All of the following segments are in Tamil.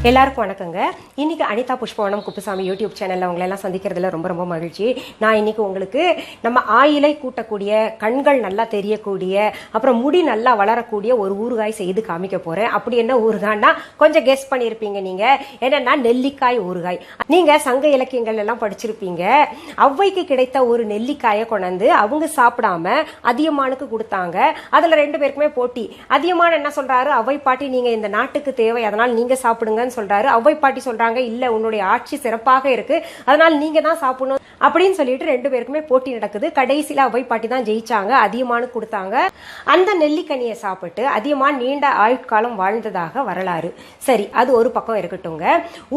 எல்லாருக்கும் வணக்கங்க. இன்னைக்கு அனிதா புஷ்பவனம் குப்புசாமி யூடியூப் சேனல்ல உங்களெல்லாம் சந்திக்கிறதுல ரொம்ப ரொம்ப மகிழ்ச்சி. நான் இன்னைக்கு உங்களுக்கு நம்ம ஆயிலை கூட்டக்கூடிய, கண்கள் நல்லா தெரியக்கூடிய, அப்புறம் முடி நல்லா வளரக்கூடிய ஒரு ஊறுகாய் செய்து காமிக்க போறேன். அப்படி என்ன ஊறுகாய்னா கொஞ்சம் கெஸ் பண்ணியிருப்பீங்க நீங்க. என்னன்னா நெல்லிக்காய் ஊறுகாய். நீங்க சங்க இலக்கியங்கள் எல்லாம் படிச்சிருப்பீங்க. ஔவைக்கு கிடைத்த ஒரு நெல்லிக்காயை கொண்டாந்து அவங்க சாப்பிடாம அதியமானுக்கு கொடுத்தாங்க. அதுல 2 பேருக்குமே போட்டி. அதியமான் என்ன சொல்றாரு, ஔவை பாட்டி நீங்க இந்த நாட்டுக்கு தேவை, அதனால் நீங்க சாப்பிடுங்க சொல்றாரு. ஔவை பாட்டி சொல்றாங்க, இல்ல உன்னுடைய ஆட்சி சிறப்பாக இருக்கு, அதனால நீங்க தான் சாப்பிடணும் அப்படின்னு சொல்லிட்டு 2 பேருக்குமே போட்டி நடக்குது. கடைசியில ஔவை பாட்டி தான் ஜெயிச்சாங்க, அதியமானு கொடுத்தாங்க. அந்த நெல்லிக்கனியை சாப்பிட்டு அதியமான் நீண்ட ஆயுட்காலம் வாழ்ந்ததாக வரலாறு. சரி, அது ஒரு பக்கம் இருக்கட்டும்ங்க.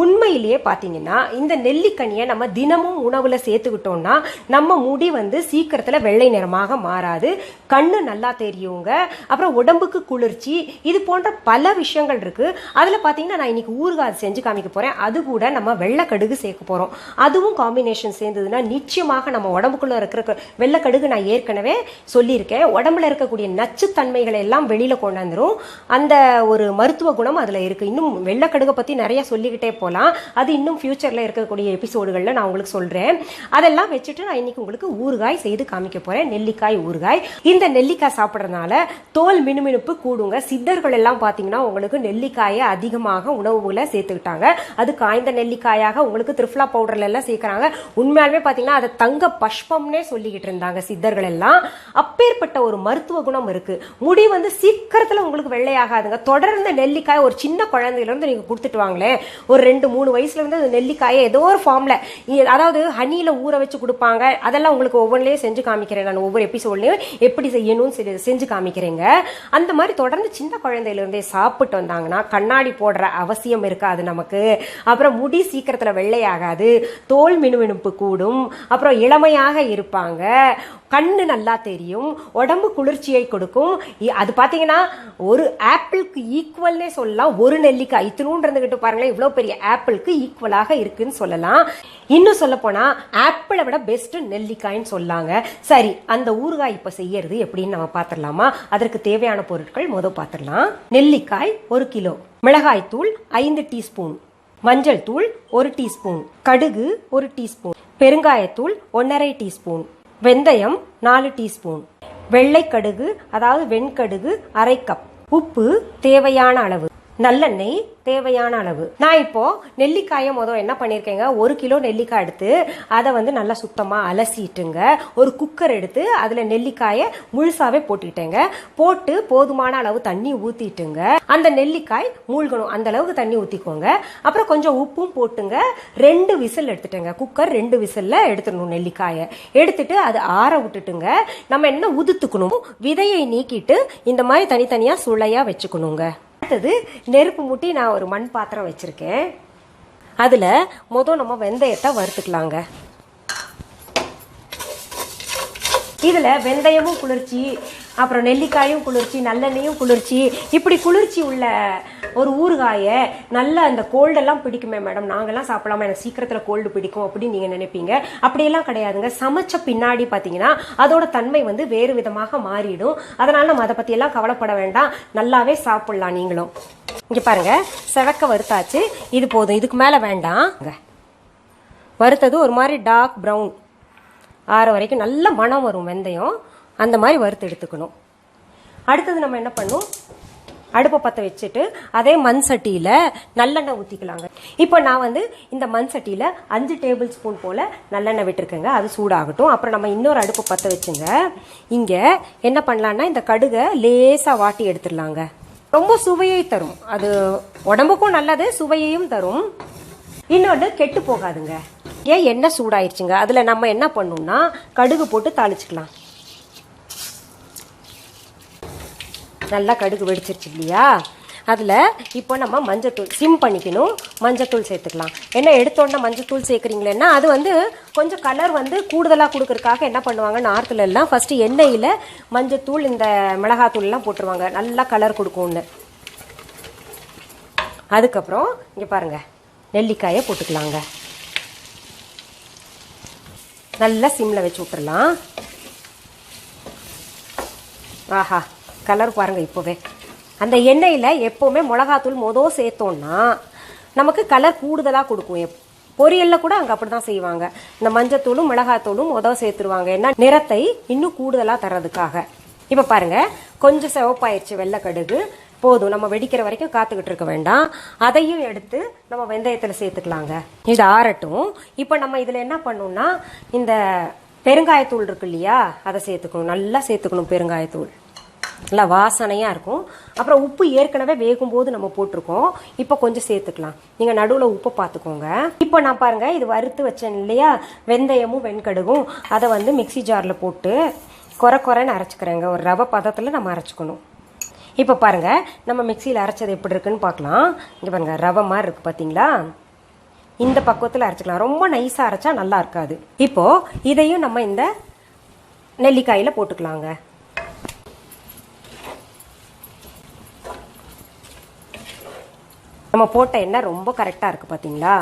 உண்மையிலேயே பாத்தீங்கன்னா இந்த நெல்லிக்கனியை நம்ம தினமும் உணவுல சேர்த்துக்கிட்டோம்னா நம்ம முடி சீக்கிரத்துல வெள்ளை நிறமாக மாறாது, கண்ணு நல்லா தெரியுங்க, அப்புறம் உடம்புக்கு குளிர்ச்சி, இது போன்ற பல விஷயங்கள் இருக்கு. அதுல பாத்தீங்கன்னா நான் இன்னைக்கு ஊறுகாய் செஞ்சு காமிக்க போறேன். அது கூட நம்ம வெள்ளைக்கடுகு சேர்க்க போறோம். அதுவும் காம்பினேஷன் சேர்ந்ததுன்னா நிச்சயமாக நம்ம உடம்புக்குள்ள இருக்கிற வெள்ளைக்கடுகு நான் ஏற்கனவே சொல்லியிருக்கேன், உடம்புல இருக்கக்கூடிய நச்சுத்தன்மைகளை எல்லாம் வெளியில கொண்டாந்துரும். அந்த ஒரு மருத்துவ குணம் அதுல இருக்கு. இன்னும் வெள்ளைக்கடுகை பத்தி நிறைய சொல்லிக்கிட்டே போலாம். அது இன்னும் ஃபியூச்சர்ல இருக்கக்கூடிய எபிசோடுகள்ல நான் உங்களுக்கு சொல்றேன். அதெல்லாம் வச்சுட்டு நான் இன்னைக்கு உங்களுக்கு ஊறுகாய் செய்து காமிக்க போறேன், நெல்லிக்காய் ஊறுகாய். இந்த நெல்லிக்காய் சாப்பிட்றதுனால தோல் மினுமினுப்பு கூடுங்க. சித்தர்கள் எல்லாம் பாத்தீங்கன்னா உங்களுக்கு நெல்லிக்காயை அதிகமாக உணவுல சேர்த்துக்கிட்டாங்க. அது காய்ந்த நெல்லிக்காயாக உங்களுக்கு திரிஃப்லா பவுடர்ல எல்லாம் சேர்க்கிறாங்க. உண்மையாலுமே பாத்தீங்கன்னா அதை தங்க பஷ்பம்னே சொல்லிக்கிட்டு இருந்தாங்க சித்தர்கள் எல்லாம். அப்பேற்பட்ட ஒரு மருத்துவ குணம் இருக்கு. முடி சீக்கிரத்துல உங்களுக்கு வெள்ளையாகாதுங்க. தொடர்ந்து நெல்லிக்காய் ஒரு சின்ன குழந்தையில இருந்து நீங்க கொடுத்துட்டு வாங்களேன், ஒரு 2-3 வயசுல இருந்து அந்த நெல்லிக்காயை ஏதோ ஒரு ஃபார்ம்ல, அதாவது ஹனியில ஊற வச்சு கொடுப்பாங்க. அதெல்லாம் உங்களுக்கு ஒவ்வொன்றிலையும் செஞ்சு காமிக்கிறேன். நான் ஒவ்வொரு எபிசோட்லயும் எப்படி செய்யணும்னு செஞ்சு காமிக்கிறேங்க. அந்த மாதிரி தொடர்ந்து சின்ன குழந்தையில இருந்தே சாப்பிட்டு வந்தாங்கன்னா கண்ணாடி போடுற அவசியம் இருக்காது நமக்கு. அப்புறம் முடி சீக்கிரத்துல வெள்ளையாகாது, தோல் மினுமினுப்பு கூடும், அப்புறம் இளமையாக இருப்பாங்க, கண்ணு நல்லா தெரியும், உடம்பு குளிர்ச்சியை கொடுக்கும். அது பாத்தீங்கன்னா ஒரு ஆப்பிளுக்கு ஈக்குவல்னே சொல்லலாம். ஒரு நெல்லிக்காய் இத்தினூன் இருந்துகிட்டு பாருங்களேன், இவ்வளவு பெரிய ஆப்பிளுக்கு ஈக்குவலாக இருக்குன்னு சொல்லலாம். இன்னும் சொல்ல போனா ஆப்பிளை விட பெஸ்ட் நெல்லிக்காய்ன்னு சொல்லாங்க. சரி, அந்த ஊறுகாய் இப்ப செய்யறது எப்படின்னு நம்ம பாத்திரலாமா? அதற்கு தேவையான பொருட்கள் பாத்திரலாம். நெல்லிக்காய் 1 கிலோ, மிளகாய் தூள் 5 டீஸ்பூன், மஞ்சள் தூள் 1 டீஸ்பூன், கடுகு 1 டீஸ்பூன், பெருங்காயத்தூள் 1½ டீஸ்பூன், வெந்தயம் 4 டீஸ்பூன், வெள்ளை கடுகு அதாவது வெண்கடுகு 1/2 கப், உப்பு தேவையான அளவு, நல்லெண்ணெய் தேவையான அளவு. நான் இப்போ நெல்லிக்காயை என்ன பண்ணிருக்கேங்க, 1 கிலோ நெல்லிக்காய் எடுத்து அதை நல்லா சுத்தமா அலசிட்டுங்க. ஒரு குக்கர் எடுத்து அதுல நெல்லிக்காயை முழுசாவே போட்டுட்டேங்க. போட்டு போதுமான அளவு தண்ணி ஊத்திட்டுங்க. அந்த நெல்லிக்காய் மூழ்கணும் அந்த அளவுக்கு தண்ணி ஊத்திக்கோங்க. அப்புறம் கொஞ்சம் உப்பும் போட்டுங்க. 2 விசில் எடுத்துட்டேங்க. குக்கர் 2 விசில்ல எடுத்துடணும். நெல்லிக்காயை எடுத்துட்டு அது ஆற விட்டுட்டுங்க. நம்ம என்ன உதுத்துக்கணும், விதையை நீக்கிட்டு இந்த மாதிரி தனித்தனியா சுளையா வச்சுக்கணுங்க. அடுத்தது நெருப்பு மூட்டி நான் ஒரு மண் பாத்திரம் வச்சிருக்கேன். அதுல நம்ம வெந்தயத்தை வறுத்துக்கலாங்க. இதுல வெந்தயமும் குளிர்ச்சி, அப்புறம் நெல்லிக்காயும் குளிர்ச்சி, நல்லெண்ணையும் குளிர்ச்சி, இப்படி குளிர்ச்சி உள்ள ஒரு ஊறுகாயை நல்லா அந்த கோல்டெல்லாம் பிடிக்குமே மேடம், நாங்கெல்லாம் சாப்பிடலாமா, எனக்கு சீக்கிரத்தில் கோல்டு பிடிக்கும் அப்படின்னு நீங்கள் நினைப்பீங்க. அப்படியெல்லாம் கிடையாதுங்க. சமைச்ச பின்னாடி பார்த்தீங்கன்னா அதோட தன்மை வேறு விதமாக மாறிடும். அதனால நம்ம அதை பற்றியெல்லாம் கவலைப்பட வேண்டாம், நல்லாவே சாப்பிடலாம் நீங்களும். இங்கே பாருங்க, செவக்க வறுத்தாச்சு, இது போதும், இதுக்கு மேலே வேண்டாம். வறுத்தது ஒரு மாதிரி டார்க் ப்ரௌன் ஆற வரைக்கும் நல்ல மனம் வரும் வெந்தயம், அந்த மாதிரி வறுத்து எடுத்துக்கணும். அடுத்தது நம்ம என்ன பண்ணும், அடுப்பை பற்ற வச்சுட்டு அதே மண் சட்டியில நல்லெண்ணெய் ஊற்றிக்கலாங்க. இப்போ நான் இந்த மண் சட்டியில 5 டேபிள் ஸ்பூன் போல நல்லெண்ணெய் விட்டுருக்கேங்க. அது சூடாகட்டும். அப்புறம் நம்ம இன்னொரு அடுப்பை பற்ற வச்சுங்க. இங்க என்ன பண்ணலாம்னா இந்த கடுகை லேசா வாட்டி எடுத்துடலாங்க. ரொம்ப சுவையை தரும், அது உடம்புக்கும் நல்லது, சுவையையும் தரும். இன்னொன்று கெட்டு போகாதுங்க. ஏன் எண்ணெய் சூடாயிருச்சுங்க, அதுல நம்ம என்ன பண்ணணும்னா கடுகு போட்டு தாளிச்சுக்கலாம். நல்லா கடுகு வெடிச்சிருச்சு இல்லையா? அதில் இப்போ நம்ம மஞ்சத்தூள் சிம் பண்ணிக்கணும். மஞ்சத்தூள் சேர்த்துக்கலாம். என்ன எடுத்தோடனே மஞ்சத்தூள் சேர்க்குறீங்களேன்னா அது கொஞ்சம் கலர் கூடுதலாக கொடுக்கறதுக்காக என்ன பண்ணுவாங்க, நார்த்தில் எல்லாம் ஃபஸ்ட்டு எண்ணெயில் மஞ்சத்தூள் இந்த மிளகாத்தூள்லாம் போட்டுருவாங்க, நல்லா கலர் கொடுக்கும்னு. அதுக்கப்புறம் இங்கே பாருங்கள், நெல்லிக்காயை போட்டுக்கலாங்க. நல்லா சிம்மில் வச்சு விட்டுறலாம். ஆஹா, கலர் பாருங்கள் இப்போவே. அந்த எண்ணெயில் எப்போவுமே மிளகாத்தூள் சேர்த்தோன்னா நமக்கு கலர் கூடுதலா கொடுக்கும். பொரியல்ல கூட அங்க அப்படிதான் செய்வாங்க. இந்த மஞ்சத்தூளும் மிளகாத்தூளும் சேர்த்துருவாங்க. ஏன்னா நிறத்தை இன்னும் கூடுதலா தர்றதுக்காக. இப்ப பாருங்க, கொஞ்சம் சிவப்பாயிருச்சு வெள்ளை கடுகு. போதும், நம்ம வெடிக்கிற வரைக்கும் காத்துக்கிட்டு இருக்க வேண்டாம். அதையும் எடுத்து நம்ம வெந்தயத்துல சேர்த்துக்கலாங்க. இது ஆறட்டும். இப்ப நம்ம இதுல என்ன பண்ணோம்னா, இந்த பெருங்காயத்தூள் இருக்கு இல்லையா, அதை சேர்த்துக்கணும். நல்லா சேர்த்துக்கணும் பெருங்காயத்தூள். நல்லா வாசனையா இருக்கும். அப்புறம் உப்பு ஏற்கனவே வேகும் போது நம்ம போட்டிருக்கோம். இப்ப கொஞ்சம் சேர்த்துக்கலாம். நீங்க நடுவுல உப்பு பார்த்துக்கோங்க. இப்ப நான் பாருங்க, இது வறுத்து வச்சேன் இல்லையா, வெந்தயமும் வெண்கடுகும், அதை மிக்சி ஜார்ல போட்டு குறைன்னு அரைச்சுக்கிறேங்க. ஒரு ரவை பதத்துல நம்ம அரைச்சுக்கணும். இப்ப பாருங்க, நம்ம மிக்சியில அரைச்சது எப்படி இருக்குன்னு பார்க்கலாம். இங்க பாருங்க, ரவை மாதிரி இருக்கு பாத்தீங்களா? இந்த பக்குவத்துல அரைச்சுக்கலாம். ரொம்ப நைஸா அரைச்சா நல்லா இருக்காது. இப்போ இதையும் நம்ம இந்த நெல்லிக்காயில போட்டுக்கலாங்க. நம்ம போட்ட எண்ணெய் ரொம்ப கரெக்டா இருக்கு பாத்தீங்களா?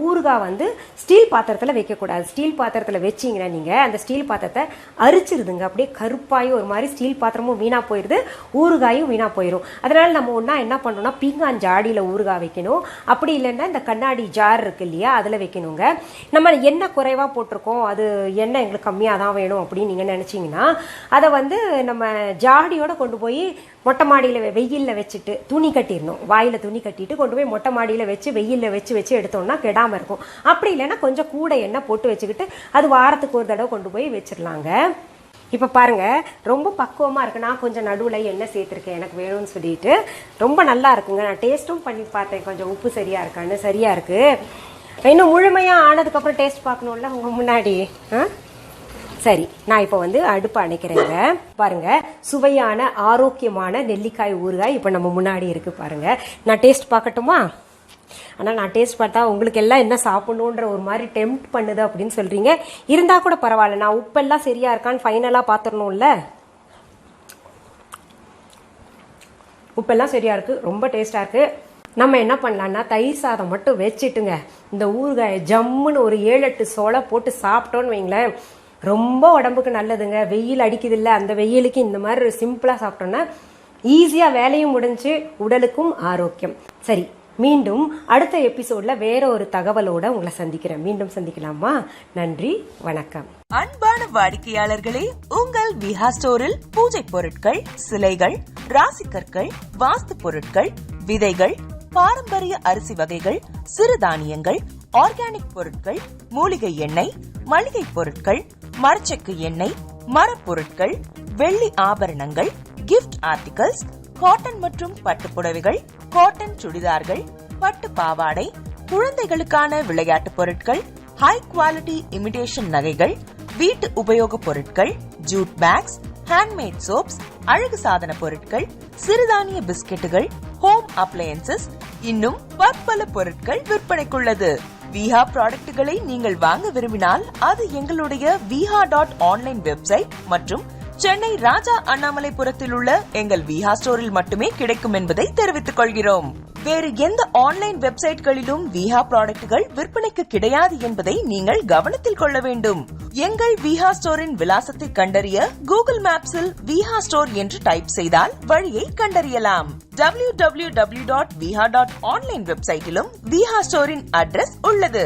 ஊறுகாய் ஸ்டீல் பாத்திரத்துல வைக்க கூடாது. ஸ்டீல் பாத்திரத்துல வச்சீங்கன்னா நீங்க அந்த ஸ்டீல் பாத்திரத்தை அரிச்சிருதுங்க. அப்படியே கருப்பாயும் ஒரு மாதிரி ஸ்டீல் பாத்திரமும் வீணா போயிருது, ஊறுகாயும் வீணா போயிடும். அதனால நம்ம ஒன்னா என்ன பண்ணோம்னா, பீங்கான் ஜாடியில ஊறுகாய் வைக்கணும். அப்படி இல்லைன்னா இந்த கண்ணாடி ஜார் இருக்கு இல்லையா, அதுல வைக்கணுங்க. நம்ம எண்ணெய் குறைவா போட்டிருக்கோம், அது எண்ணெய் எங்களுக்கு கம்மியா தான் வேணும் அப்படின்னு நீங்க நினைச்சீங்கன்னா, அதை நம்ம ஜாடியோட கொண்டு போய் மொட்டை மாடியில வெயில்ல வச்சுட்டு துணி கட்டிடணும். வாயில துணி கட்டிட்டு கொண்டு போய் மொட்டை மாடியில வச்சு வெயில்ல வச்சு எடுத்தோம்னா கெடாம இருக்கும். அப்படி இல்லைன்னா கொஞ்சம் கூட எண்ணெய் போட்டு வச்சுக்கிட்டு அது வாரத்துக்கு ஒரு தடவை கொண்டு போய் வச்சிடலாங்க. இப்ப பாருங்க, ரொம்ப பக்குவமா இருக்கு. நான் கொஞ்சம் நடுவுல எண்ணெய் சேர்த்திருக்கேன், எனக்கு வேணும்னு சொல்லிட்டு. ரொம்ப நல்லா இருக்குங்க. நான் டேஸ்டும் பண்ணி பார்த்தேன், கொஞ்சம் உப்பு சரியா இருக்கான்னு. சரியா இருக்கு. இன்னும் முழுமையா ஆனதுக்கு அப்புறம் டேஸ்ட் பார்க்கணும்ல உங்க முன்னாடி. சரி, நான் இப்போ அடுப்பு அணைக்கிறேங்க. பாருங்க, சுவையான ஆரோக்கியமான நெல்லிக்காய் ஊறுகாய் இப்போ நம்ம முன்னாடி இருக்கு பாருங்க. நான் டேஸ்ட் பார்க்கட்டுமா? ஆனா நான் டேஸ்ட் பார்த்தா உங்களுக்கு எல்லாம் என்ன சாப்பிடணுன்ற ஒரு மாதிரி டெம்ப்ட் பண்ணுது அப்படின்னு சொல்றீங்க. இருந்தா கூட பரவாயில்ல, நான் உப்பெல்லாம் சரியா இருக்கான்னு ஃபைனலா பாத்துறணும்ல. உப்பெல்லாம் சரியா இருக்கு, ரொம்ப டேஸ்டா இருக்கு. நம்ம என்ன பண்ணலாம்னா, தயிர் சாதம் மட்டும் வச்சுட்டுங்க இந்த ஊறுகாய் ஜம்முன்னு ஒரு 7-8 சோளை போட்டு சாப்பிட்டோன்னு வைங்களேன், ரொம்ப உடம்புக்கு நல்லதுங்க. வெயில் அடிக்குது இல்ல, அந்த வெயிலுக்கு இந்த மாதிரி சிம்பிளா சாப்பிட்டோம்னா ஈஸியா வேலையும் முடிஞ்சு, உடலுக்கும் ஆரோக்கியம். சரி, மீண்டும் அடுத்த எபிசோட்ல வேற ஒரு தகவலோட உங்களை சந்திக்கிறேன். மீண்டும் சந்திக்கலாமா? நன்றி, வணக்கம். அன்பான வாடிக்கையாளர்களே, உங்கள் விஹா ஸ்டோரில் பூஜை பொருட்கள், சிலைகள், ராசிக்கற்கள், வாஸ்து பொருட்கள், விதைகள், பாரம்பரிய அரிசி வகைகள், சிறுதானியங்கள், ஆர்கானிக் பொருட்கள், மூலிகை எண்ணெய், மளிகை பொருட்கள், மரச்செக்கு எண்ணெய், மரப்பொருட்கள், வெள்ளி ஆபரணங்கள், கிஃப்ட் ஆர்டிகல்ஸ், காட்டன் மற்றும் பட்டு புடவைகள், காட்டன் சுடிதார்கள், பட்டு பாவாடை, குழந்தைகளுக்கான விளையாட்டு பொருட்கள், ஹை குவாலிட்டி இமிடேஷன் நகைகள், வீட்டு உபயோக பொருட்கள், ஜூட் பேக்ஸ், ஹேண்ட்மேட் சோப்ஸ், அழகு சாதன பொருட்கள், சிறுதானிய பிஸ்கெட்டுகள், ஹோம் அப்ளையன்சஸ், இன்னும் பற்பல பொருட்கள் விற்பனைக்குள்ளது. விஹா ப்ராடக்ட்களை நீங்கள் வாங்க விரும்பினால் அது எங்களுடைய viha.online வெப்சைட் மற்றும் சென்னை ராஜா அண்ணாமலைபுரத்தில் உள்ள எங்கள் விஹா ஸ்டோரில் மட்டுமே கிடைக்கும் என்பதை தெரிவித்துக் கொள்கிறோம். வேறு எந்த ஆன்லைன் வெப்சைட்களிலும் விஹா ப்ராடக்ட்கள் விற்பனைக்கு கிடையாது என்பதை நீங்கள் கவனத்தில் கொள்ள வேண்டும். எங்கள் விஹா ஸ்டோரின் விலாசத்தை கண்டறிய கூகுள் மேப்ஸில் விஹா ஸ்டோர் என்று டைப் செய்தால் வழியை கண்டறியலாம். www.viha.online வெப்சைட்டிலும் விஹா ஸ்டோரின் அட்ரஸ் உள்ளது.